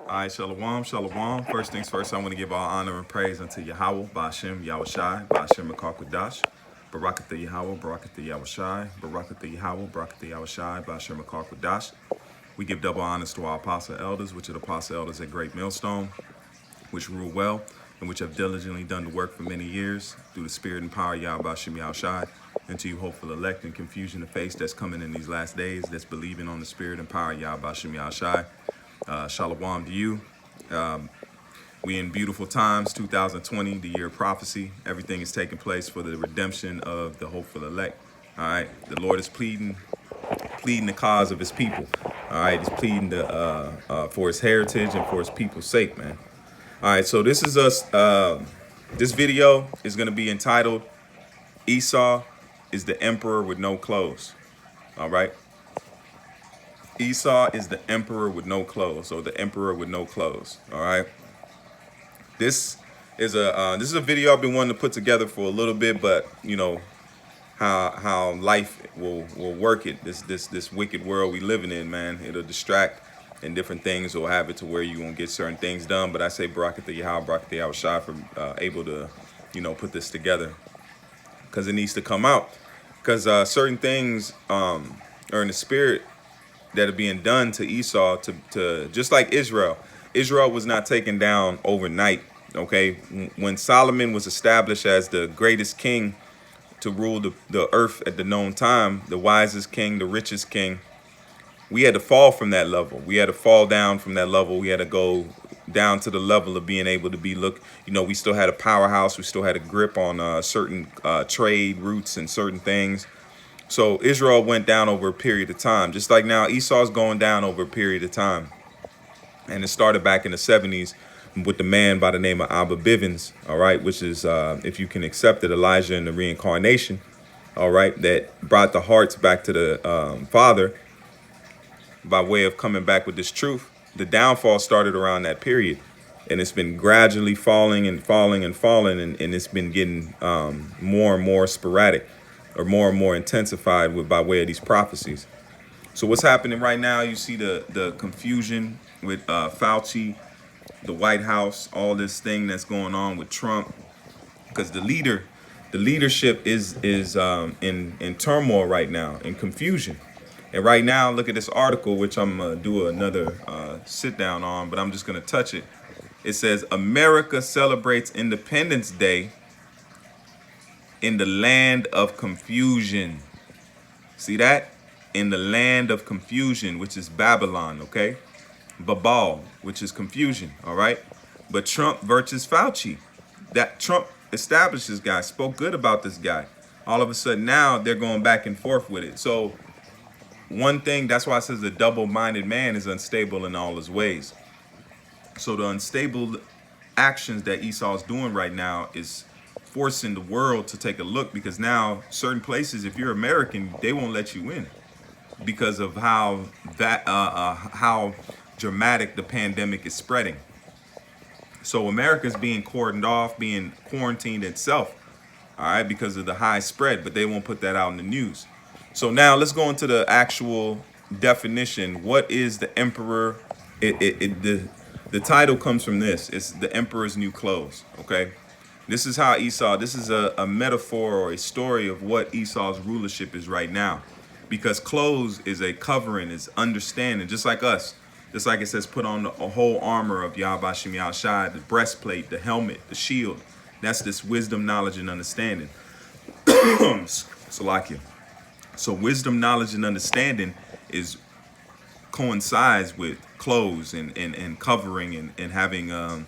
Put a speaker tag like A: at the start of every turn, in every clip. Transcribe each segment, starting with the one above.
A: All right, Shalom, Shalom. First things first, I want to give all honor and praise unto Yahweh, Ba'ashem, Yahushai, Ba'ashem, Makakwadash, Barakatha Yahweh, Barakatha Yahushai, Barakatha Yahweh, Barakatha Yahushai, Ba'ashem, Makakwadash. We give double honors to our apostle elders, which are the apostle elders at Great Millstone, which rule well and which have diligently done the work for many years through the spirit and power of Yahweh, Ba'ashem, Yahushai, and to you hopeful elect and confusion of face that's coming in these last days, that's believing on the spirit and power of Yahweh, Ba'ashem, Yahushai. Shalom to you. We in beautiful times, 2020, the year of prophecy. Everything is taking place for the redemption of the hopeful elect. All right, the Lord is pleading the cause of His people. All right, He's pleading for His heritage and for His people's sake, man. All right, so this is us. This video is going to be entitled "Esau is the emperor with no clothes." All right. Esau is the emperor with no clothes, or the emperor with no clothes. All right. This is a video I've been wanting to put together for a little bit, but you know how life will work it. This wicked world we living in, man. It'll distract, and different things will have it to where you won't get certain things done. But I say Barakatha Yahweh, Barakatha Yahushai for able to put this together, because it needs to come out. Because certain things are in the spirit that are being done to Esau, to just like Israel. Israel was not taken down overnight, okay? When Solomon was established as the greatest king to rule the earth at the known time, the wisest king, the richest king, we had to fall from that level. We had to fall down from that level. We had to go down to the level of being able to be, we still had a powerhouse. We still had a grip on certain trade routes and certain things. So Israel went down over a period of time, just like now Esau's going down over a period of time. And it started back in the 70s with the man by the name of Abba Bivens, all right, which is, if you can accept it, Elijah and the reincarnation, all right, that brought the hearts back to the Father by way of coming back with this truth. The downfall started around that period, and it's been gradually falling and falling and falling, and it's been getting more and more sporadic, or more and more intensified by way of these prophecies. So what's happening right now, you see the confusion with Fauci, the White House, all this thing that's going on with Trump, because the leadership is in turmoil right now, in confusion. And right now, look at this article, which I'm gonna do another sit down on, but I'm just gonna touch it. It says, America celebrates Independence Day in the land of confusion. See that? In the land of confusion, which is Babylon, okay? Babal, which is confusion, all right? But Trump versus Fauci. That Trump established this guy, spoke good about this guy. All of a sudden now they're going back and forth with it. So one thing, that's why it says the double-minded man is unstable in all his ways. So the unstable actions that Esau's doing right now is forcing the world to take a look, because now certain places, if you're American, they won't let you in because of how dramatic the pandemic is spreading. So America's being cordoned off, being quarantined itself, all right, because of the high spread, but they won't put that out in the news. So now let's go into the actual definition. What is the emperor? The title comes from this. It's the emperor's new clothes, okay? This is how Esau, this is a metaphor or a story of what Esau's rulership is right now. Because clothes is a covering, is understanding, just like us. Just like it says, put on a whole armor of Yahweh Shem Yahushai, the breastplate, the helmet, the shield. That's this wisdom, knowledge, and understanding. Salakia. So wisdom, knowledge, and understanding coincides with clothes and covering and having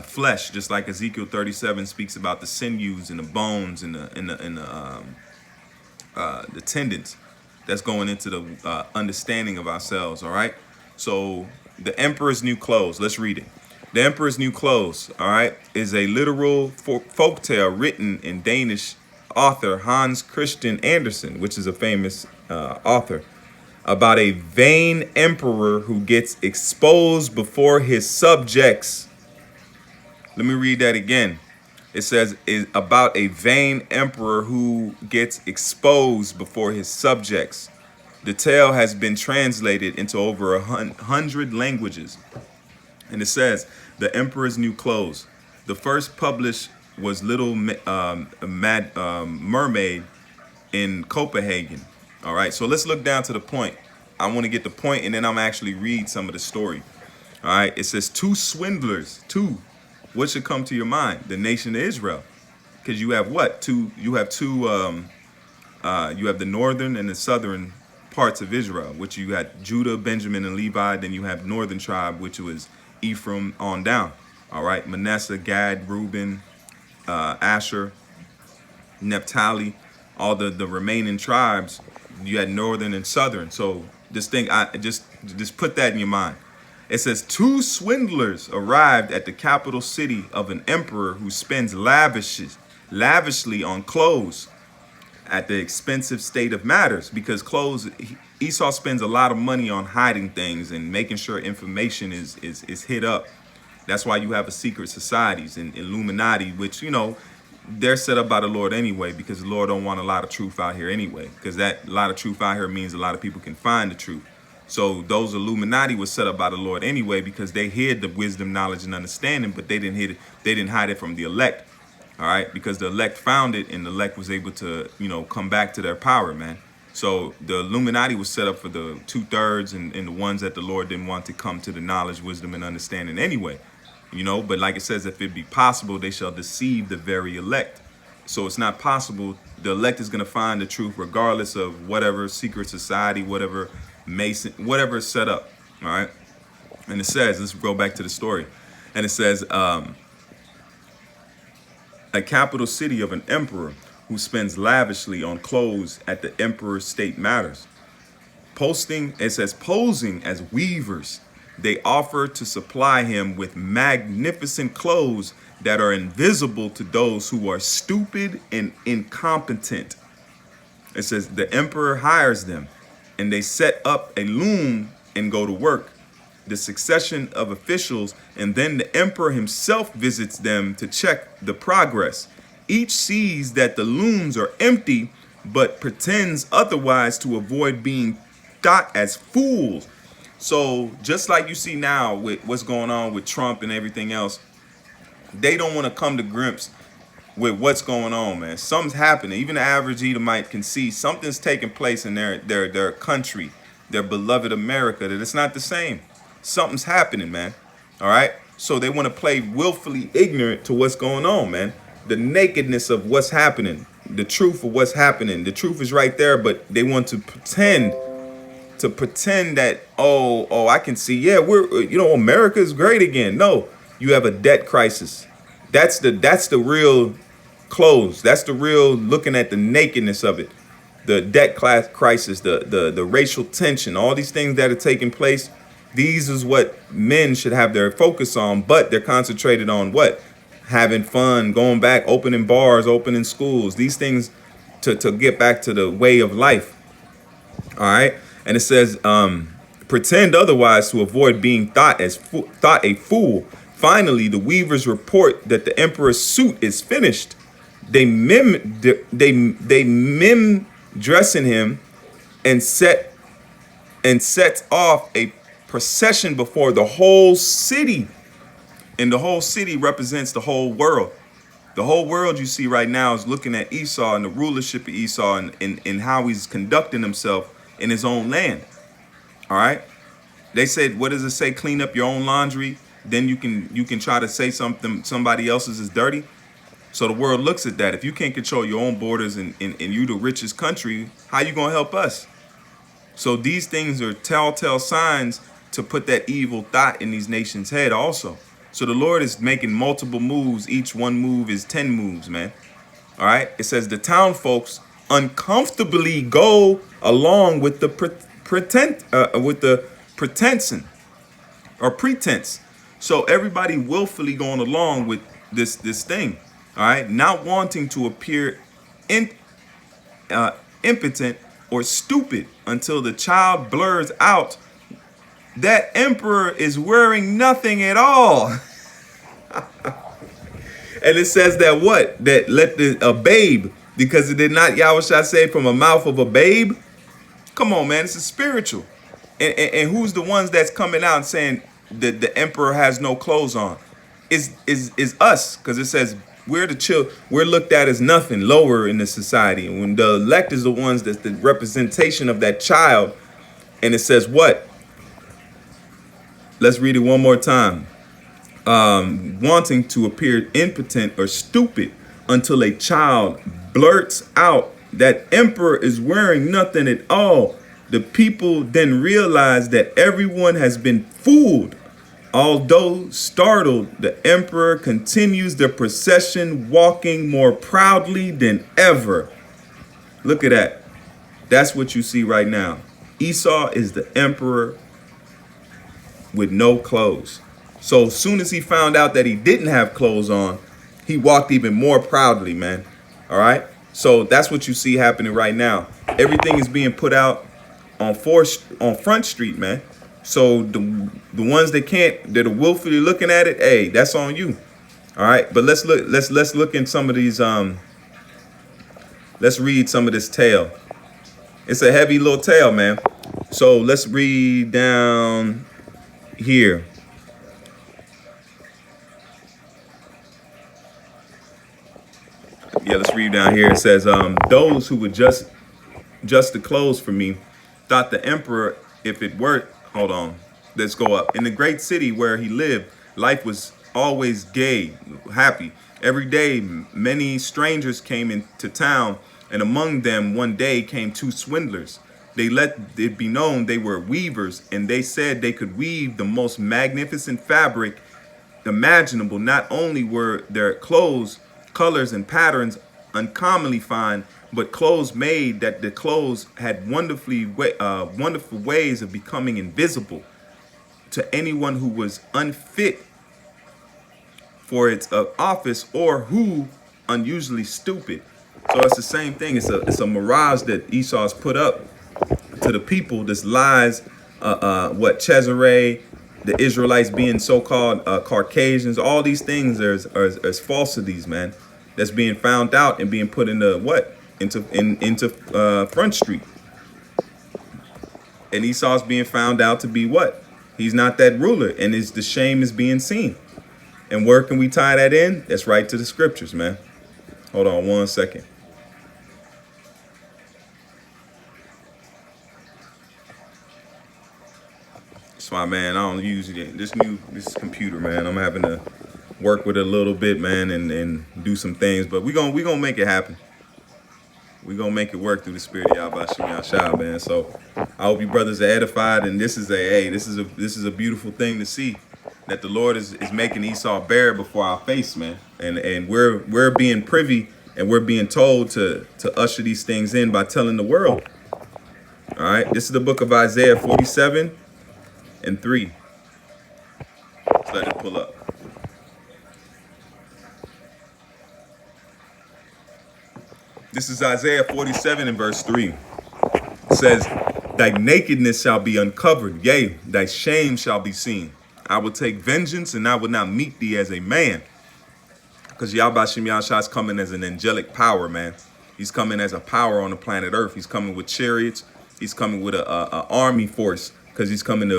A: flesh, just like Ezekiel 37 speaks about the sinews and the bones and the tendons that's going into the understanding of ourselves. All right. So the emperor's new clothes. Let's read it. The emperor's new clothes. All right, is a literal folk tale written in Danish author Hans Christian Andersen, which is a famous author, about a vain emperor who gets exposed before his subjects. Let me read that again. It says is about a vain emperor who gets exposed before his subjects. The tale has been translated into over 100 languages. And it says, the emperor's new clothes. The first published was Little Mermaid in Copenhagen. All right, so let's look down to the point. I want to get the point, and then I'm actually read some of the story. All right, it says two swindlers. Two. What should come to your mind? The nation of Israel, because you have what? Two. You have two. You have the northern and the southern parts of Israel, which you had Judah, Benjamin, and Levi. Then you have northern tribe, which was Ephraim on down. All right, Manasseh, Gad, Reuben, Asher, Naphtali, all the remaining tribes. You had northern and southern. So this thing, I just put that in your mind. It says two swindlers arrived at the capital city of an emperor who spends lavishly on clothes at the expensive state of matters, because clothes, Esau spends a lot of money on hiding things and making sure information is hid up. That's why you have a secret societies and Illuminati, which, you know, they're set up by the Lord anyway, because the Lord don't want a lot of truth out here anyway, because that a lot of truth out here means a lot of people can find the truth. So those Illuminati was set up by the Lord anyway, because they hid the wisdom, knowledge, and understanding, but they didn't hide it from the elect. All right, because the elect found it, and the elect was able to, you know, come back to their power, man. So the Illuminati was set up for the 2/3 and the ones that the Lord didn't want to come to the knowledge, wisdom, and understanding anyway. You know, but like it says, if it be possible, they shall deceive the very elect. So it's not possible. The elect is going to find the truth regardless of whatever secret society, whatever Mason, whatever is set up. All right. And it says, let's go back to the story. And it says, a capital city of an emperor who spends lavishly on clothes at the emperor's state matters. It says, posing as weavers, they offer to supply him with magnificent clothes that are invisible to those who are stupid and incompetent. It says the emperor hires them, and they set up a loom and go to work. The succession of officials, and then the emperor himself visits them to check the progress. Each sees that the looms are empty, but pretends otherwise to avoid being thought as fools. So just like you see now with what's going on with Trump and everything else, they don't want to come to grips with what's going on, man. Something's happening. Even the average Edomite can see something's taking place in their country, their beloved America, that it's not the same. Something's happening, man. All right. So they want to play willfully ignorant to what's going on, man. The nakedness of what's happening, the truth of what's happening. The truth is right there, but they want to pretend that, oh, I can see, yeah, America is great again. No, you have a debt crisis. That's the real clothes. That's the real looking at the nakedness of it. The debt class crisis, the racial tension, all these things that are taking place. These is what men should have their focus on, but they're concentrated on what? Having fun, going back, opening bars, opening schools, these things to get back to the way of life. All right. And it says, pretend otherwise to avoid being thought a fool. Finally, the weavers report that the emperor's suit is finished. They mim dressing him and set off a procession before the whole city. And the whole city represents the whole world. The whole world you see right now is looking at Esau and the rulership of Esau and how he's conducting himself in his own land. All right. They said, what does it say? Clean up your own laundry. Then you can try to say somebody else's is dirty. So the world looks at that. If you can't control your own borders and you the richest country, how you going to help us? So these things are telltale signs to put that evil thought in these nations' head also. So the Lord is making multiple moves. Each one move is 10 moves, man. All right. It says the town folks uncomfortably go along with the pretense. So everybody willfully going along with this thing. All right. Not wanting to appear impotent or stupid until the child blurs out that emperor is wearing nothing at all. And it says that what? That let a babe, because it did not, Yahushua say, from a mouth of a babe. Come on, man. This is spiritual. And who's the ones that's coming out and saying, the emperor has no clothes on is us, because it says we're looked at as nothing, lower in the society. And when the elect is the ones that's the representation of that child, and it says what? Let's read it one more time. Wanting to appear impotent or stupid until a child blurts out that emperor is wearing nothing at all. The people then realize that everyone has been fooled. Although startled, the emperor continues the procession, walking more proudly than ever. Look at that. That's what you see right now. Esau is the emperor with no clothes. So as soon as he found out that he didn't have clothes on, he walked even more proudly, man. All right? So that's what you see happening right now. Everything is being put out on Front Street, man. So the ones that can't, that are willfully looking at it, hey, that's on you. All right? But let's look in some of these let's read some of this tale. It's a heavy little tale, man. So let's read down here. Yeah, let's read down here. It says, those who would just the clothes for me thought the emperor, if it were, hold on, let's go up. In the great city where he lived, life was always gay, happy. Every day, many strangers came into town, and among them one day came two swindlers. They let it be known they were weavers, and they said they could weave the most magnificent fabric imaginable. Not only were their clothes, colors, and patterns uncommonly fine, but clothes made that the clothes had wonderful ways of becoming invisible to anyone who was unfit for its office or who unusually stupid. So it's the same thing. It's a mirage that Esau's put up to the people. This lies, what Cesare, the Israelites being so-called Caucasians, all these things are falsities, man. That's being found out and being put into what? Into Front Street. And Esau's being found out to be what? He's not that ruler, and the shame is being seen. And where can we tie that in? That's right to the scriptures, man. Hold on one second. That's why, man, I don't use this computer, man. I'm having to work with it a little bit, man, and do some things, but we gonna make it happen. We gonna make it work through the spirit of Yahweh Shem Yahshua, man. So I hope you brothers are edified, and this is a beautiful thing to see, that the Lord is making Esau bare before our face, man. And we're being privy, and we're being told to usher these things in by telling the world. All right, this is the book of Isaiah 47 and 3. Let's let it pull up. This is Isaiah 47 and verse 3. It says, thy nakedness shall be uncovered, yea, thy shame shall be seen. I will take vengeance, and I will not meet thee as a man. Because Yahweh Shem Yahshua is coming as an angelic power, man. He's coming as a power on the planet Earth. He's coming with chariots. He's coming with a army force, because he's coming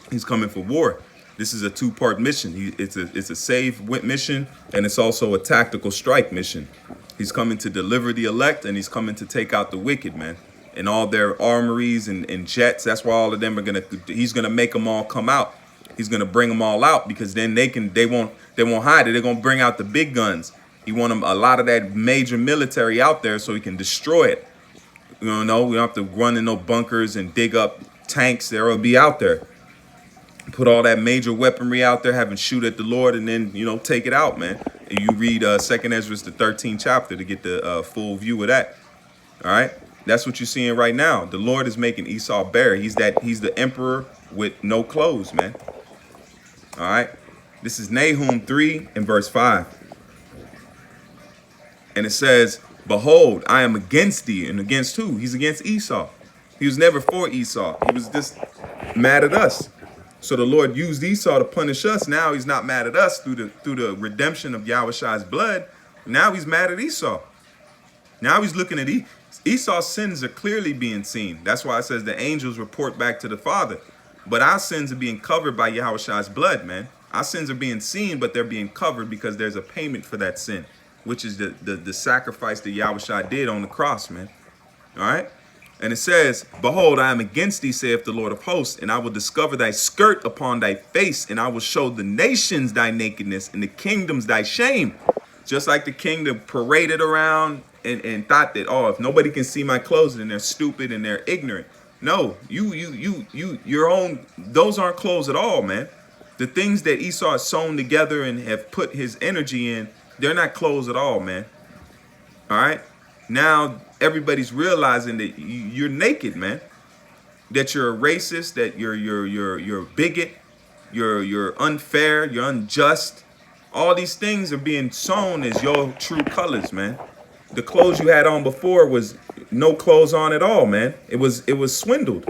A: he's coming for war. This is a two-part mission. It's a save mission, and it's also a tactical strike mission. He's coming to deliver the elect, and he's coming to take out the wicked, man. And all their armories and jets. That's why all of them are he's gonna make them all come out. He's gonna bring them all out, because then they won't hide it. They're gonna bring out the big guns. He want a lot of that major military out there so he can destroy it. You know, we don't have to run in no bunkers and dig up tanks. They'll be out there. Put all that major weaponry out there, have him shoot at the Lord, and then, take it out, man. And you read 2nd Ezra, the 13th chapter, to get the full view of that. All right? That's what you're seeing right now. The Lord is making Esau bare. He's the emperor with no clothes, man. All right? This is Nahum 3 and verse 5. And it says, behold, I am against thee. And against who? He's against Esau. He was never for Esau. He was just mad at us. So the Lord used Esau to punish us. Now he's not mad at us through the redemption of Yahweh's blood. Now he's mad at Esau. Now he's looking Esau's sins are clearly being seen. That's why it says the angels report back to the Father. But our sins are being covered by Yahushua's blood, man. Our sins are being seen, but they're being covered because there's a payment for that sin, which is the sacrifice that Yahushua did on the cross, man. All right? And it says, behold, I am against thee, saith the Lord of hosts, and I will discover thy skirt upon thy face, and I will show the nations thy nakedness, and the kingdoms thy shame. Just like the kingdom paraded around and thought that, oh, if nobody can see my clothes, then they're stupid and they're ignorant. No, your own, those aren't clothes at all, man. The things that Esau has sewn together and have put his energy in, they're not clothes at all, man. All right? Now everybody's realizing that you're naked, man. That you're a racist, that you're a bigot, you're unfair, you're unjust. All these things are being sewn as your true colors, man. The clothes you had on before was no clothes on at all, man. It was swindled.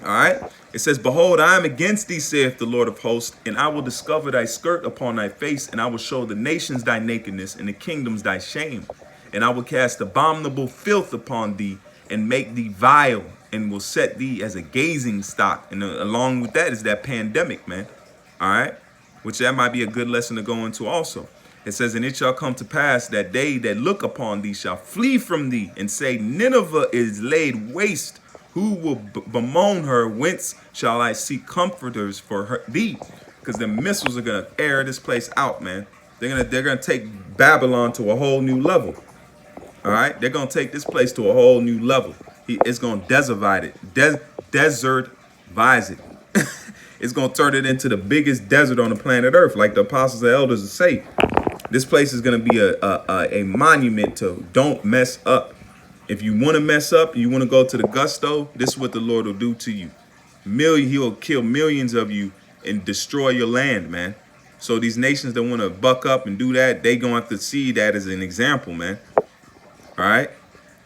A: All right? It says, behold, I am against thee, saith the Lord of hosts, and I will discover thy skirt upon thy face, and I will show the nations thy nakedness, and the kingdoms thy shame. And I will cast abominable filth upon thee, and make thee vile, and will set thee as a gazing stock. And along with that is that pandemic, man. All right? Which that might be a good lesson to go into also. It says, and it shall come to pass that they that look upon thee shall flee from thee, and say, Nineveh is laid waste. Who will bemoan her? Whence shall I seek comforters for thee? Because the missiles are gonna air this place out, man. They're gonna take Babylon to a whole new level. All right, they're gonna take this place to a whole new level. It's gonna desertize it, desertize it. It's gonna turn it into the biggest desert on the planet Earth, like the apostles and elders say. This place is gonna be a monument to don't mess up. If you want to mess up, you want to go to the gusto, this is what the Lord will do to you. He'll kill millions of you and destroy your land, man. So these nations that want to buck up and do that, they going to have to see that as an example, man. All right?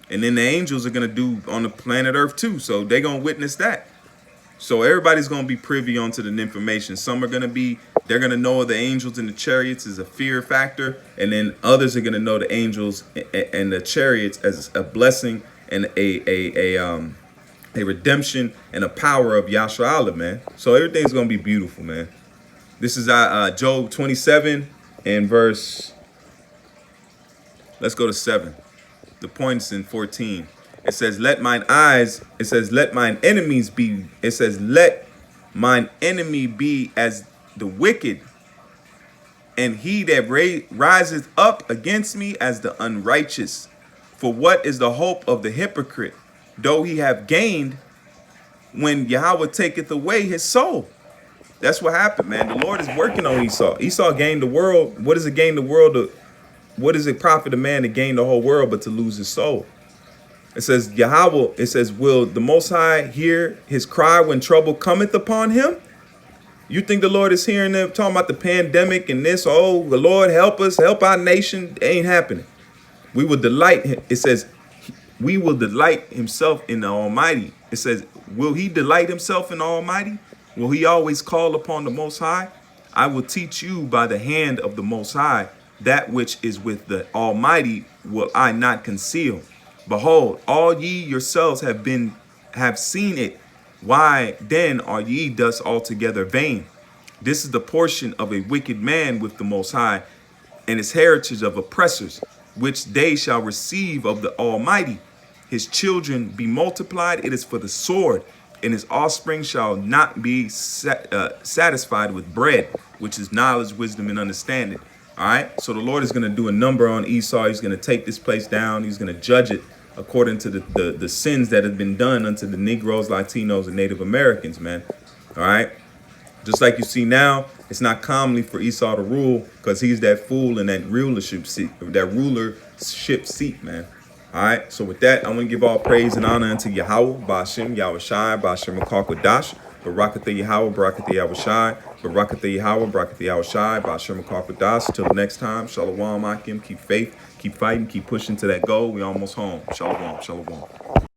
A: And then the angels are going to do on the planet Earth too. So they're going to witness that. So everybody's going to be privy onto the information. Some are going to be, they're going to know the angels and the chariots as a fear factor. And then others are going to know the angels and the chariots as a blessing and a redemption and a power of Yahshua, man. So everything's going to be beautiful, man. This is Job 27 and verse, let's go to 7. The point is in 14. It says, let mine eyes, it says, let mine enemies be, it says, let mine enemy be as the wicked, and he that riseth up against me as the unrighteous. For what is the hope of the hypocrite, though he have gained, when Yahweh taketh away his soul? That's what happened, man. The Lord is working on Esau. Esau gained the world. What does it gain the world? What does it profit a man to gain the whole world but to lose his soul? It says, Yahweh, it says, will the Most High hear his cry when trouble cometh upon him? You think the Lord is hearing them talking about the pandemic and this? Oh, the Lord help us, help our nation. It ain't happening. We will delight him. It says, we will delight himself in the Almighty. It says, will he delight himself in the Almighty? Will he always call upon the Most High? I will teach you by the hand of the Most High. That which is with the Almighty will I not conceal. Behold, all ye yourselves have seen it. Why then are ye thus altogether vain? This is the portion of a wicked man with the Most High, and his heritage of oppressors, which they shall receive of the Almighty. His children be multiplied, it is for the sword, and his offspring shall not be satisfied with bread, which is knowledge, wisdom, and understanding. All right, so the Lord is going to do a number on Esau. He's going to take this place down. He's going to judge it according to the sins that have been done unto the Negroes, Latinos, and Native Americans, man. All right. Just like you see now, it's not commonly for Esau to rule because he's that fool in that rulership seat, man. All right. So with that, I'm going to give all praise and honor unto Yahweh, Ba'ashem, Yahushai, Ba'ashem Makakwadash, Barakatha Yahweh, Barakatha Yahushai, Barakatha Yahweh, Barakatha Yahushai, Ba'ashem Makakwadash. Till next time, Shalom, Akim. Keep faith, keep fighting, keep pushing to that goal. We almost home. Shalom, shalom.